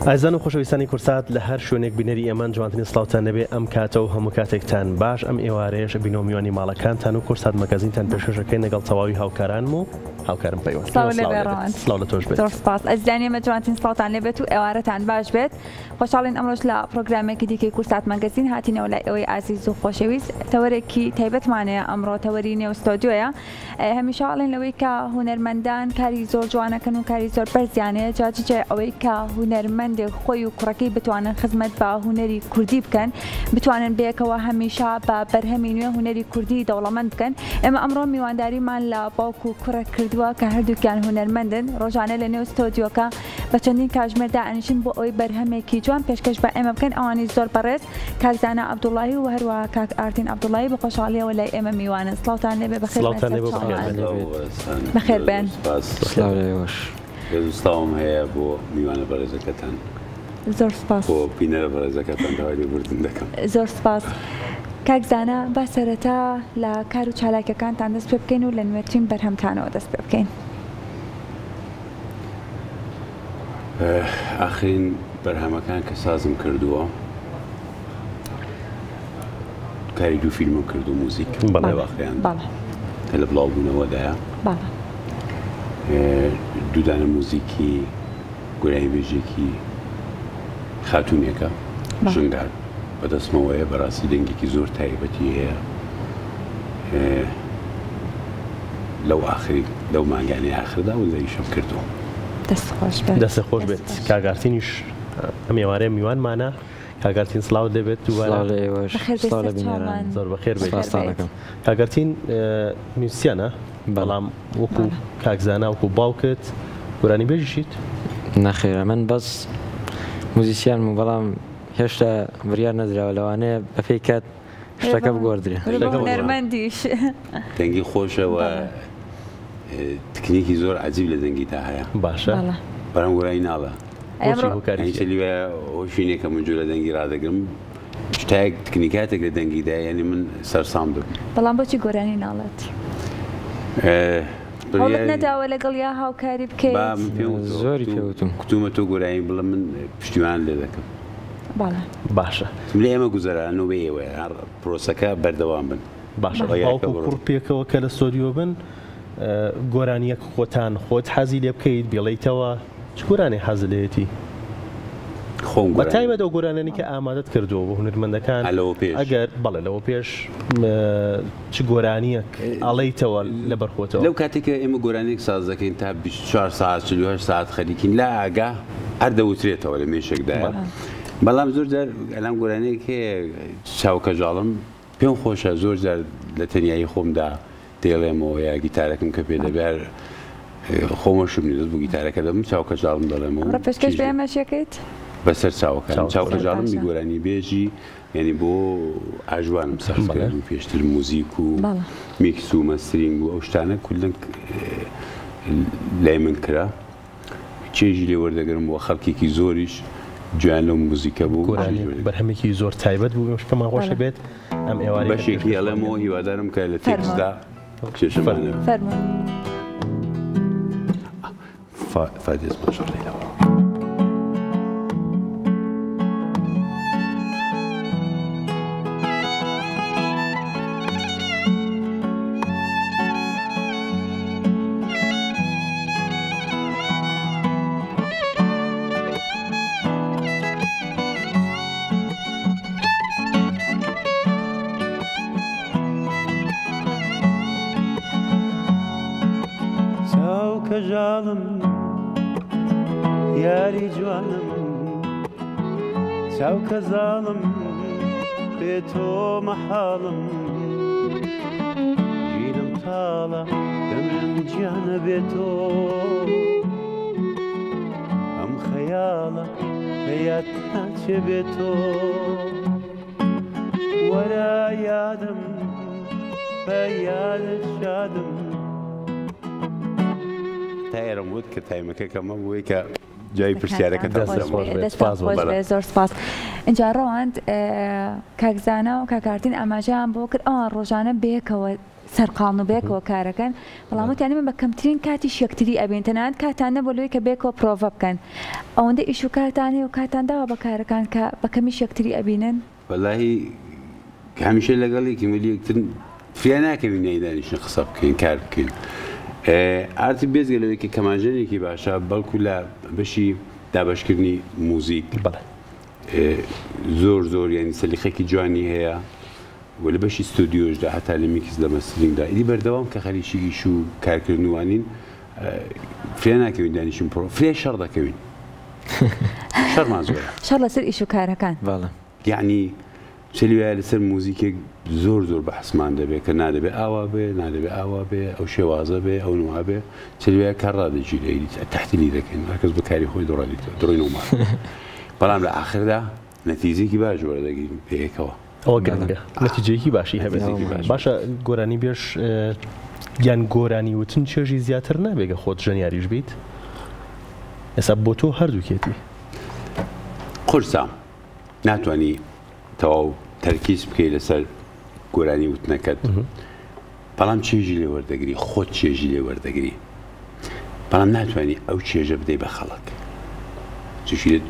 ئازان و خۆشەویستانی کورسات لە هەر شوێنێک بینەری ئێمان جوانترین سڵاوتان لەبێ ئەم کاتە و هەموو کاتێکتان باش ئەم ئێوارەیەش بینۆمیوانی ماڵەکانتان و کورسات مەگەزینتان پێشکەشەکەی لەگەڵ تەواوی هاوکارانم و هاوکارم پەیوەند سڵاو لە تۆش بێت. زۆر سپاس. ئەزیزانی ئێمە جوانترین سڵاوتان لێبێت و ئێوارەتان باش بێت. خۆشحاڵین ئەمڕۆژ لە پرۆگرامێکی دیکەی کورسات مەگەزین هاتینەوە لای ئەوەی ئازیز و خۆشەویست. تەوەرێکی تایبەتمانەیە ئەمڕۆ، تەوەری نێو ستۆدیۆیە. هەمیشەڵین لەوەی کە هونەرمەندان کاری زۆر جوانەکەن و کاری زۆر بەرزیانەیە، جاجێ ئەوەی کە هونەرمەندێک خۆی و کوڕەکەی بتوانن خزمەت بە هونەری کوردی بکەن، بتوانن بەیەکەوە هەمیشە بە بەرهەمی نوێ هونەری کوردی دەوڵەمەند بکەن. ئێمە ئەمڕۆ میوانداریمان لە باوکو و کوڕە کردووە کە هەردووکیان هونەرمەندن. ڕۆژانە لە نێو ستۆدیۆکە بە چەندین کاتژمێردا ئەنشین بۆ ئەوەی بەرهەمێکی جوان پێشکەش بە ئێمە بکەن. ئەوانی زۆر بەڕێز کاک زانا عەبدوڵڵاهی و هەروەها کاک ئارتین عەبدوڵڵاهی بە خۆشحاڵیەوە لای ئێمە میوانن. سڵاوتان لێبێ. بەخێر بێن. سڵاوم هەیە بۆ میوانە بەڕێزەکەتان. زۆر سپاس. بۆ بینەرە بەڕێزەکەتان داوای لێبوردن دەکەم. زۆر سپاس. کاک زانا، با سەرەتا لە کار و چالاکیەکانتان دەست پێ بکەین و لە نوێترین بەرهەمتانەوە دەست پێ بکەین. ئاخرین بەرهەمەکان کە سازم کردووە کاری دوو فیلمم کرد و موزیک واقعیان کە لە بڵاوبوونەوەدایە. دوودانە موزیکی گورایی بێژێکی خاتوونێکە ژنگار بەدەستمەوەیە، بەڕاستی دەنگێکی زۆر تایبەتی هەیە. لەو مانگانی ئاخردا و لەیشم کردووە. دەست خۆش بێت. کاگارتینیش ئەم ئێوارەیە میوانمانە. کاگارتین سڵاو دەبێت و زۆر بەخێر بێت. کاگارتین نووسیانە، بەڵام وەکو کاکزانا وەکو باوکت گۆرانی بێژیشیت؟ نەخێرە، من بەس موزیسیان و بەڵام هێشتا بڕیار نەدراوە لەوانەیە بەپێی کات شتەکە بگۆڕدرێ. هونەرمەندیش دەنگی خۆشەوە، تکنیکی زۆر عەجیب لە دەنگیدا هەیە. باشە بەرەم گۆرایی ناڵە هیچلیوە هۆشینێکە من جوولە دەنگی ڕادەگرم شتایەک تکنیکاتێک لە دەنگیدا، یعنی من سەرسام دەبم. بەڵام بۆچی گۆرانی ناڵێت؟ هەوڵت نەداوە لەگەڵ یا هاوکاری بکەیت؟ زۆری پێوتم کوتومە تۆ گۆرایی بڵێ من پشتیوان لێ دەکەم. باشە لە ئێمە گوزەرانەوە بە ئێوە پرۆسەکە بەردەوام بن. باشە باوکو کوڕ پێکەوە کە لە سۆدیۆ بن گۆرانیەک خۆتان خۆت حەزی لێ بکەیت بێڵیتەوە چ گۆرانی حەز لێتی؟ بەتایبەت ئەو گۆرانانی کە ئامادەت کردووە بۆ هونەرمەندەکان ئەگەر بەڵێ لەوە پێش چ گۆرانیەک ئەڵەیتەوە لە بەرخۆتەوە؟ لەو کاتێککە ئێمە گۆرانێک ساز دەکەین تا 24 ساعت 48 ساعت خەریکین لا ئاگا هەر دەوترێتەوە لە مێشێکدایە. بەڵام زۆر جار ئەلام گۆرانەیەک هەیە چاوکەژاڵم پێم خۆشە، زۆر جار لە تەنیایی خۆمدا دێڵێمەوە یا گیتارەکەم کە پێ دەبێت خۆمەشم نیست بۆ گیتارەکە دەبم چاوکەژاڵم دەڵێمەوە. پێشکەش بە ئێمەشەکەیت؟ بەسەر چاوەکان چاوکەژاڵم گۆرانی بێژی، یعنی بۆ ئاژوانم سەرکرد و پێشتر موزیک و میکس و مەسترینگ و ئەو شتانە کولن لای من کرا. چێژی لێ وەردەگرم بۆ خەڵکێکی زۆریش جوان لەو موزیکە بوو. بەرهەمێکی زۆر تایبەت بوو، پێمان خۆشە بێت ئەم ئێوارە بەشێکی ئەڵێمەوە هیوادارم کە لە تێکسدا کێشەمانە فادێز ماشەڵڵا. چاوکەژاڵم یاری جوانم، چاوکەزاڵم بێ تۆ مەحاڵم، ژینم تاڵە دەمرم گیانە بێ تۆ، ئەم خەیاڵە هەیات ناچێ بێ تۆ، وەرە یادم بە یادت شادم. تایرم بود کە تایمەکە کەمە بووی کە جای پرسیارەکە زۆر سپاس. اینجا ڕەوەند کاک زانا و کاک ئارتین ئاماژەیان بۆ کرد ئەوان ڕۆژانە بەیەکەوە سەرقاڵن و بێکەوە کارەکەن بەڵامەتیانی من بە کەمترین کاتیش یەکتری ئەبین تەنانەت کاتان نەبۆ لەوەی کە بێکەوە پرۆڤە بکەن ئەوەندە ئیش و کاتانی و کاتان داوا بە کارەکان کە بە کەمیش یەکتری ئەبینن والله هەمیشە لەگەڵێکی ملی یەکتر فریا ناکەوین نەیدانیشن قسە بکەین کار بکەین ئارتی بێزگە لەوەی کە کەمانجێنێکی باشە بەڵکو لە بەشی دابشکردنی موزیک زۆر ینی سەلیقێکی جوانی هەیە و لە بەشی ستودیۆشدا هەتا لە میکس لە مەسترینگدا ئیدی بەردەوام کە خەریکی ئیش و کارکردنوانین فریا ناکەوین دانیشین پرۆ فریا شەڕ دەکەوین شەڕمان زۆرە شەڕ لەسەر ئیش و کارەکان یعنی چلیوایە لەسەر موزیکێک زۆر بەحسمان دەبێت کە نادەبێت ئاوا بێ نادەبێت ئاوا بێ ئەو شێوازە بێ ئەو نووا بێ چلیوایە کار ڕادەگیری تەحتیلی دەکەین هەرکەس بەکاری خۆی دڕۆینەوەمان بەڵام لە ئاخردا نەتیجەیەکی باش وەردەگیرین پێیەکەوە ئەوە گەنگە نەتیجەیەکی باشی هەبێت باشە گۆرانی بێش یان گۆرانی وتن چێژی زیاتر نابێگە خۆت ژەنیاریش بیت ئێستا بۆ تۆ هەردووکێتی قورسە ناتوانانی تەواو تەرکیز بکەی لەسەر گۆرانی وتنەکەت بەڵام چێژی لێ وەردەگری خۆت چێژی لێ وەردەگری بەڵام ناتوانانی ئەو چێژە بدەی بە خەڵک چشی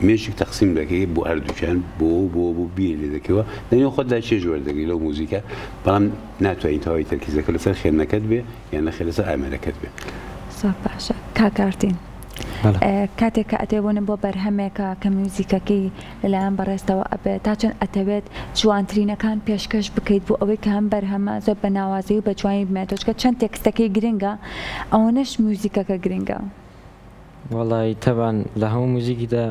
مێژێک تەقسیم دەکەی بۆ هەردووچیان بۆ بیر لێ دەکەوە دەنێ خۆتدا چێژ وەردەگری لەو موزیکە بەڵام ناتوانین تەواوی تەرکیزەکە لەسەر خێنەکەت بێ یان نەخێ لەسەر ئامێرەکەت بێ زۆر باشە کاکارتین کاتێک کە ئەتێبوونم بۆ بەرهەمێکە کە میوزیکەکەی لەلایەن بەڕێستەوە ئەبێت تا چەند ئەتەوێت جوانترینەکان پێشکەش بکەیت بۆ ئەوەی کە هەم بەرهەمە زۆر بە ناوازی و بە جوانی بمێتۆچکە چەند تێکستەکەی گرنگە ئەوەنەش میوزیکەکە گرنگە وەڵی تەبان لە هەموو موزیکیدا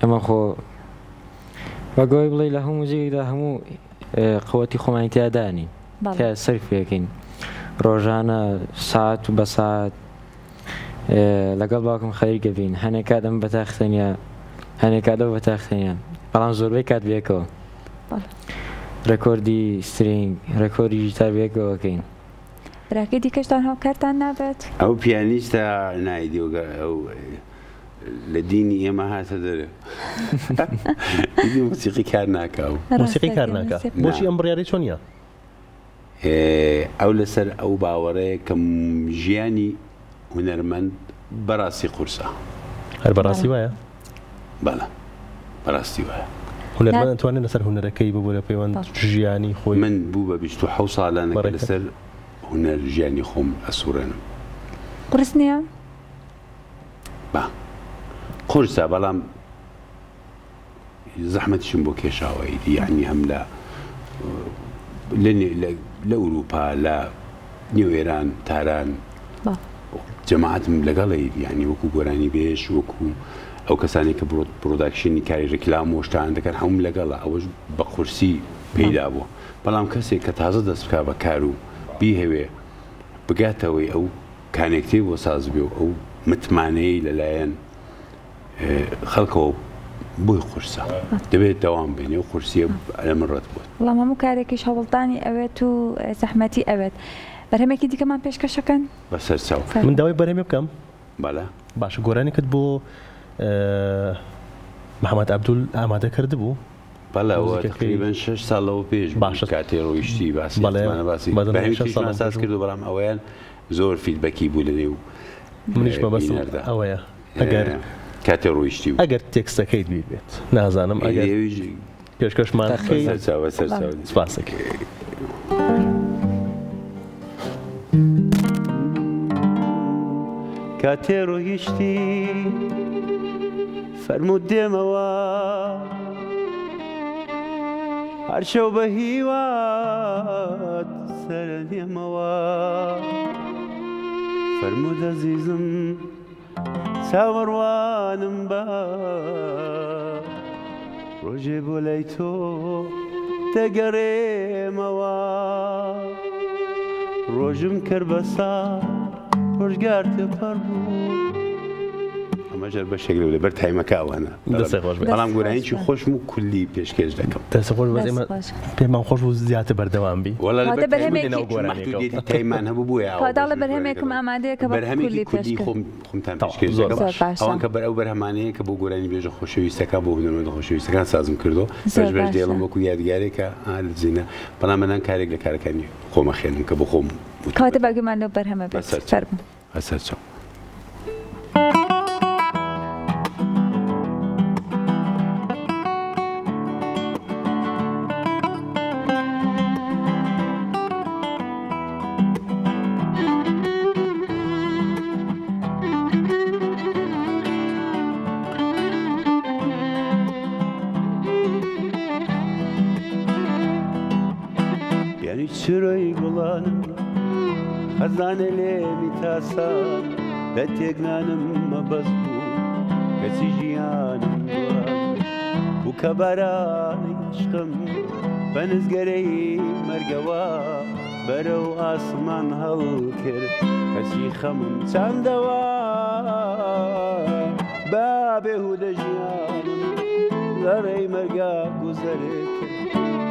ئەمە خۆ بەگۆی بڵێ لە هەموو موزیکیدا هەموو قوەتی خۆمانی تیادانی کە سەرفیەکەین ڕۆژانە ساعت و بە ساعت لەگەڵ باوکم خەریکە بین هەنێک کاتم بە تاختەنیا هەنێک کاتەوە بە تاختەنیان بەڵام زۆربەی کات بێکەوە ڕێکۆردی سترینگ ڕێکۆردی ژیتار بێکەوەکەین براکەی دیکەشتان هاوکارتان نابێت ئەو پیانیستە نایدیۆگە ئەو لە دینی ئێمە هاتە دەرێ موسیقی کار ناکاو موسیقی کار ناکە بۆچی ئەم بڕیاری چۆنیە ئەو لەسەر ئەو باوەڕەیە کە ژیانی هونەرمەند بەڕاستی قورسە هەر بەڕاستی وایە بەڵە بەڕاستی وایە هونەرمەند دەتوانێت لەسەر هونەرەکەی ببوو لە پەیوەند ژیانی خۆی من بوو بە 27 ساڵانەکە لەسەر هونەر ژیانی خۆم ئەسوورێنم قورس نییە؟ با قورسە بەڵام زەحمەتیشم بۆ کێشاوەی یعنی هەم لە ئوروپا لە نیو ئێران تاران جەماعەتم لەگەڵی یعنی وەکو گۆرانی بێش وەکو ئەو کەسانی کە پرۆداکشنی کاری ڕێکلام و شتان دەکەن هەموو لەگەڵە ئەوەش بە قورسی پێیدا بووە بەڵام کەسێک کە تازە دەست بکا بە کار و بیهەوێ بگاتەوەی ئەو کانێکتێ بۆ ساز بێ و ئەو متمانەیە لەلایەن خەڵکەوە بۆی قورسە دەبێت دەوام بێنێ و قورسیە لەمە ڕەت بووە وەڵام هەموو کارێکیش هەوڵدانی ئەوێت و زەحمەتی ئەوێت بەرهەمێکی دیکەمان پێشکەشەکەن بەسەر چاو من داوای بەرهەمێ بکەم بەڵێ باشە گۆرانێکت بۆ محەممەد عەبدول ئامادە کرد بوو بەڵەوە تقریباً 6 ساڵەوە پێش باش کاتێ ڕۆیشتی باسیساز کرد و بەڵام ئەویان زۆر فیدبەکی بوو لەنێو منیش بەبەست ئەوەیە ئەگەر کاتێ ڕۆیشتی و ئەگەر تێکستەکەیت بێت نازانم ئەگەر پێشکەشمان سپاسەکە کاتێ ڕۆیشتی فەرموود دێمەوە هەر شەو بە هیوات سەرە دێمەوە فەرموود ئەزیزم چاوەڕوانم بە ڕۆژێ بۆ لای تۆ دەگەڕێمەوە ڕۆژم کرد بە سا ڕۆژگار تێپەڕ بوو ئەمە ئەمەژەر بەشێک لە بەر تایمەکەوانە بەڵام گۆرانیی خۆشم و کولی پێشکەش دەکەم دەست خۆش بەزێمە پێمان خۆش و زیاتر بەردەوام بی محدودیەتی تایمان هەبوو بووە کاداڵە بەرهەمێکم ئامادەیە کە بەرهەمێکی کوردی خۆمتان پێشکەش دەکەم ئەوان کە بەرەو بەرهەمانەیە کە بۆ گۆرانی بێژە خۆشەویستەکە بۆ هونەرمەندە خۆشەویستەکان سازم کردو بەش دێڵم وەکو یادگارێکە زیینە بەڵام منان کارێک لە کارەکانی خۆمە خێنم کە بۆ خۆم کاتە باگومان لەو بەرهەمە ئەسەر چاو چرای گڵانم خەزانە لێمی تاسان لە تێکنانم مەبەست بوو کەسی ژیانم بوو کە بارانی عشقم بە نزگەرەی مەرگەوە بەرەو ئاسمان هەڵکرد کەسی خەمم چاندەوە با بێهودە ژیانم لە ڕێی مەرگا گوزەرێت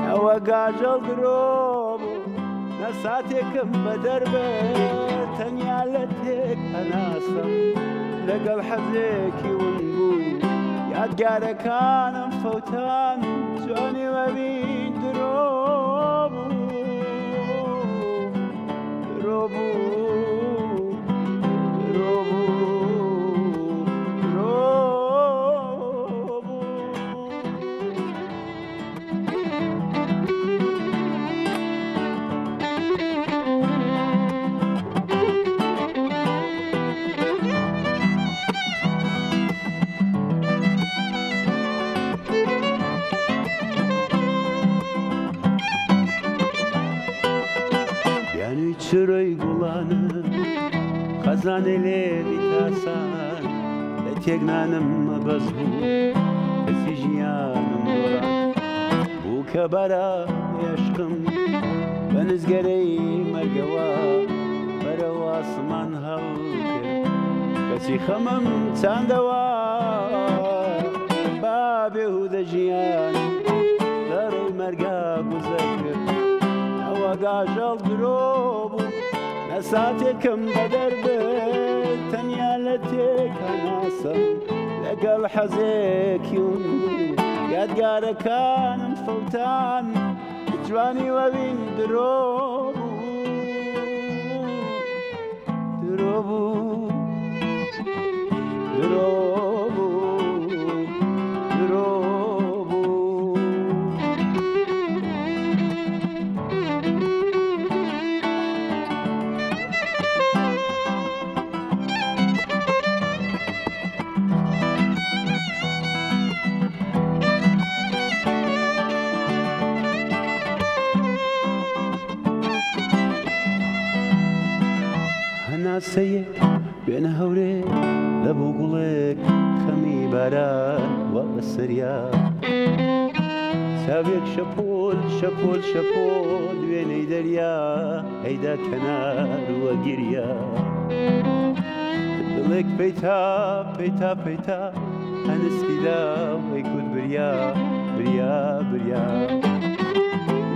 ئەوە گاژەڵ درۆ ساتێکم بە دەربێت تەنیا لە تێک هەناسم لەگەڵ حەزێکی ون بوو یادگارەکانم فەوتان جوانی وەبین درۆ بوو چرای گوڵانم خەزانە لێمی تاسان لە تێکنانم مەبەست بوو کەسی ژیانم دۆڕان بوو کە بەرای عشقم بە نزگەرەی مەرگەوە بەرەو ئاسمان هەڵکرد کەسی خەمم چاندەوە با بێهودە ژیان لە ڕێی مەرگا گوزەر کرد ئەوە گاژەڵ درۆ بوو نەساتێکم بە دەربێت تەنیا لە تێکە ناسم لەگەڵ حەزێکی ون یادگارەکانم فەوتان جوانی وەبین درۆ بوو هەناسەیە بێنە هەورێ لە بوو گوڵێک خەمی باران وە بەسەریا چاوێک شەپۆل وێنەی دەریا ئەیدا کەنار وە گیریا دڵێک پەیتا هەنسکیدا وەی کورد بریا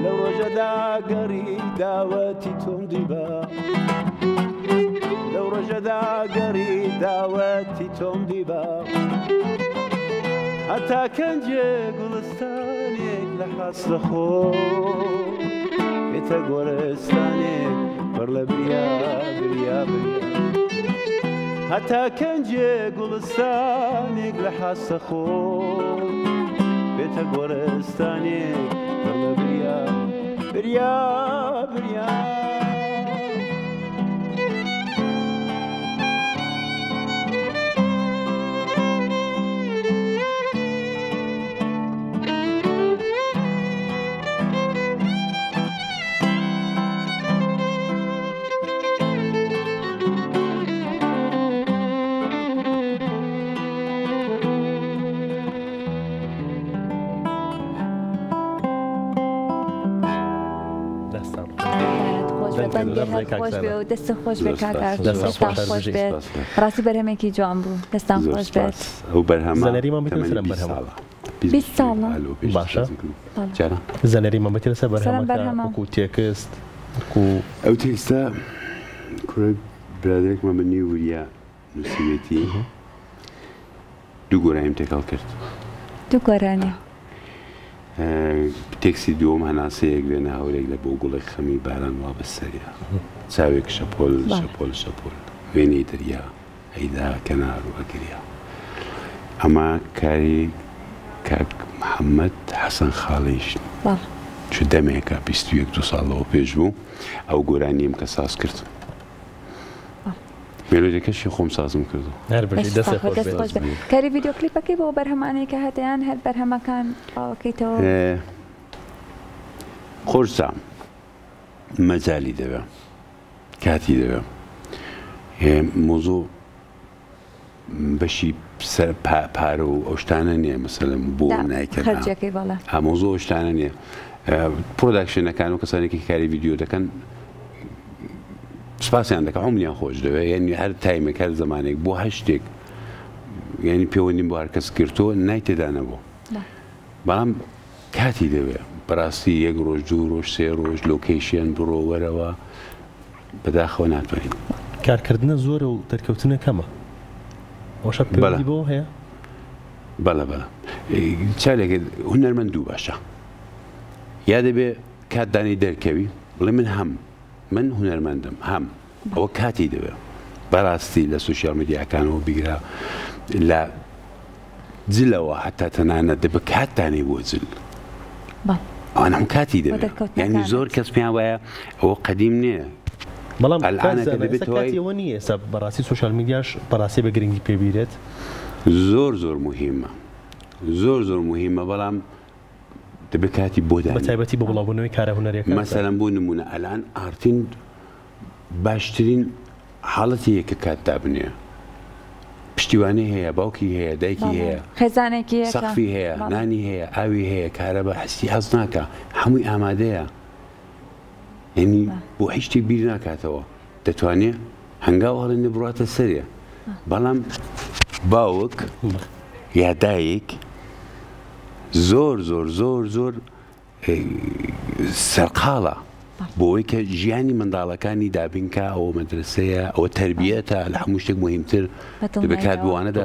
لە ڕۆژەدا گەڕی داوەتی تۆم دیبا لەو ڕۆژەدا گەڕی داوەتی تۆم دیبا هەتا کەنجێ گوڵستانێک لە حەسرەخۆ بێتە گۆرستانێک بەر لە بریا هەتا کەنجێ گوڵستانێک لە حەسرەخۆ بێتە گۆرستانێک بەر لە بریا بەندێ خۆش بێ و دەست خۆش بێ کاکار دەستان خۆش بێت ڕاستی بەرهەمێکی جوان بوو دەستان خۆش بێت ئەو بەرهەمە زەنەریمان بێت لەسەر بەرهەمە 20 ساڵە باشە زەنەریمان بێت لەسەر بەرهەمەکە وەکو تێکست ئەو تێکستە کوڕە برادێکمان بە نیوریە نووسیوێتی دوو گۆرانیم تێکەڵ کرد دوو گۆرانێ تێکسی دووەم هەناسەیەک وێنە هەورێک لە بۆ گوڵی خەمی باران وا بەسەریا چاوێک شەپۆل شەپۆل شەپۆل وێنەی دەریا ئەیدا کەنار و ئەگریا ئەمە کاری کاک محەممەد حەسەن خاڵیش چ دەمێکە 21 ساڵەوە پێش بوو ئەو گۆرانیم کە ساز کرد مێلۆدیەکەشی خۆم سازم کردو کاری ڤیدیۆ کلیپەکەی بۆ بەرهەمانەیە کە هەتیان هەر بەرهەمەکان ئەوکەیتەوە خۆشسام مەجای دەوێ کاتی دەوێ مۆزوو بەشی پارە و ئەو شتانە نییە مەسەلەن بۆ نایکردەکەی مۆزوو ئەو شتانە نییە پرۆداکشنەکان و کەسانێکی کاری ڤیدیۆ دەکەن سپاسیان دەکە هەمویان خۆش دەوێت یعنی هەر تایمێک هەر زمانێک بۆ هەشتێک یعنی پەیوەندیم بۆ هەر کەس کردووە نای تێدا نەبوو بەڵام کاتی دەوێت بەڕاستی یەک ڕۆژ دوو ڕۆژ سێ ڕۆژ لۆکیشن بڕۆ وەرەوە بەداخەوە ناتوانین کارکردنە زۆرە و دەرکەوتنە کەمە ئەوشە پێوەندی بۆ هەیە بەڵە بەڵە چارێک هونەرمەند و باشە یا دەبێ کاتدانی دەرکەوی بڵێ من هونەرمەندم هەم ئەوە کاتی دەوێت بەڕاستی لە سوشیال میدیاکانەوە بیگرا لە جلەوە حتا تەنانەت دەبێ کاتدانی بۆ جل ئەوان هەم کاتی دەوێت یعنی زۆر کەس پێیان وایە ئەوە قەدیم نییە بەڵام کاتیەوە نییە ئێستا بەڕاستی سوشیال میدیاش بەڕاستی بە گرنگی پێبیرێت زۆر زۆر مهمە زۆر زۆر مهمە بەڵام دەبێت کاتی بۆ بە تایبەتی بە بڵاوبوونەوەی کارە هونەرێک مەسەلەن بۆ نمونە ئەلان ئارتین باشترین حاڵەتی کە کاتتا بنێ پشتیوانی هەیە باوکی هەیە دایکی هەیە خێزانێکی سەقفی هەیە نانی هەیە ئاوی هەیە کارە بە هەستی هەز ناکە هەمووی ئامادەیە یعنی بۆ هیچ شتێک بیر ناکاتەوە دەتوانێت هەنگاو هەڵێنێ بڕاتە سەرێ بەڵام باوک یا دایک زۆر زۆر زۆر زۆر سەرقاڵە بۆی کە ژیانی منداڵەکانی دابینکە ئەوە مەدرسەیە ئەوە تربیەتە لە هەموو شتێک مهمتر دەبێت کات بوانەدا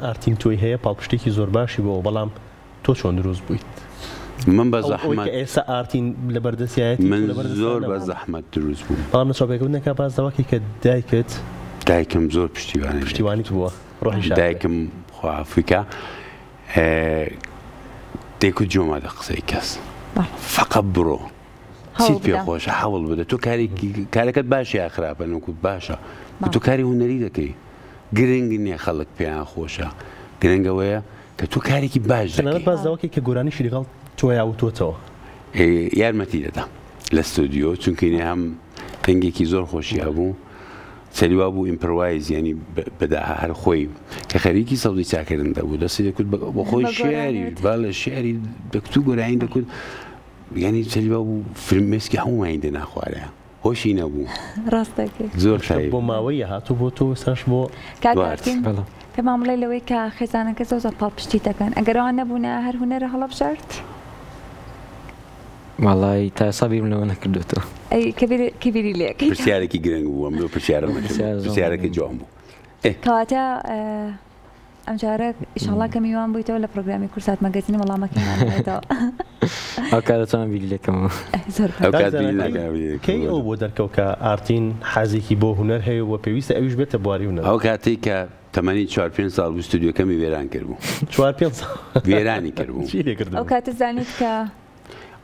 ئارتین تۆی هەیە پاڵپشتێکی زۆر باشی بۆ بەڵام تۆ چۆن دروست بوویت من بە زەحمەت ئێستا ئارتین لە بەردەستایەتی من زۆر بە زەحمەت دروست بووم بەڵام لە چاپێکەوتنەکە باس دەواکی کە دایکم زۆر پشتیوانیت بووە دایکم خواافریکا دەیکوت جۆما دە قسەی کەس فقط بڕۆ چیت پێ خۆشە هەوڵ بدە تۆ کارەکەت باشی یا خراپە نەکوت باشە تۆ کاری هونەری دەکەی گرنگ نییە خەڵک پێیان خۆشە گرنگەوەیە کە تۆ کارێکی باش دەکەی بازەوەکی کە گۆرانیشی لەگەڵ تۆیا و تۆتەوە یارمەتی دەدەم لە ستۆدیۆ چونکەینێ هەم دەنگێکی زۆر خۆشی هەبوو سەریوا بوو ئیمپڕوایز ینی بەدا هەر خۆی کە خەریکی سەڵی چاکردن دەبوو دەستی دەکوت بە خۆی شێری با لە شێری دەکتو گۆرانی دەکوت ینی سەریوا بوو فرمێسکی هەموومانی دە ناخوارەیە هۆشی نەبوو زۆر بۆ ماوەیە هاتوو بۆ تۆ ساش بۆ پێمان بڵێ لەوەی کە خێزانەکە زۆر پاڵپشتی دەکەن ئەگەرەوە نەبوونە هەر هونەرە هەڵەبژارد ماڵی تا سابیم لەوە نەکردوێتەوە کەبیری لێک پرسیارێکی گرنگ بووم لەو پرسیارەکە جوان بوو کەواتە ئەمجارە ئیشەڵا کە میوان بوویتەوە لە پرۆگرامی کورسات مەگەزینی وەڵامەکەمانێتەوە ئەو کاتەتوان بیری لەکەمەوە کەی ئەو بۆ دەرکەوت کە ئارتین حەزێکی بۆ هونەر هەیە و پێویستە ئەویش بێتە بواری هونەر ئەو کاتێک کە تەمەنی 4-5 ساڵ بوو ستودیۆکەمی وێران کردبوو 4-5 وێرانی کردبوو ئەو کاتە زانیت کە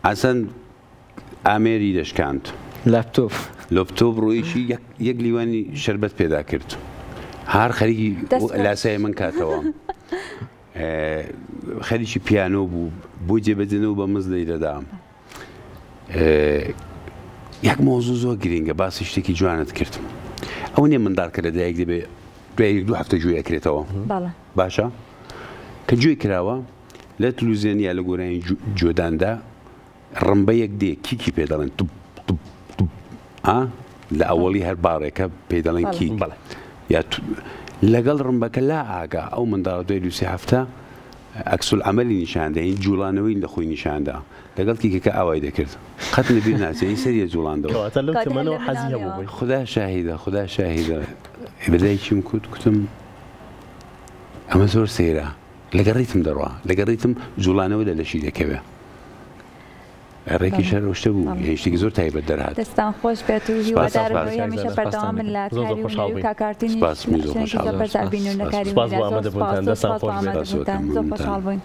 ئەسەن ئامێری دەشکاند لەپتۆپ ڕۆیشی یەک لیوانی شەربەت پێدا کرد هەر خەریکی لاسای من کاتەوە خەریکی پیانۆ بوو بۆ جێبەجێنەوە بە مزد دەدام یەک مۆزوو زۆر گرنگە باسی شتێکی جوانت کردم ئەو نییە منداڵکە لە دایک دەبێت دوای 2 هەفتە گوێ ئەکرێتەوە باشە کە گوێ کراوە لە تلوزیۆنیا لە گۆرانی جۆداندا ڕمبەیەک دێ کیکی پێ دەڵێن لە ئەوەڵی هەر باڕێکە پێ دەڵێن کیک یا لەگەڵ ڕمبەکە لا ئاگا ئەو منداڵ دوای دووسێ هەفتە ئەکسول عملی نیشاندا هین جوڵانەوەی لە خۆی نیشاندا لەگەڵ کیکەکە ئاوای دەکرد قەت لەبیر ناچێت سەریە جوڵاندەوە خدا شاهیدە خدا شاهیدە بەدایکیم کوتم ئەمە زۆر سێرە لەگە ڕیتم دەڕوا لەگە ڕیتم جوڵانەوە لە لەشی دەکەوێ ڕێکی شەر شتە بوو هێشتێکی زۆر تایبەت دەرهات دەستان خۆش بێت و هیوادارم هەمیشە بەردەوام لە کاری و کاکارتنی بەرزبینونەکاری زۆر خۆشحاڵ بووین.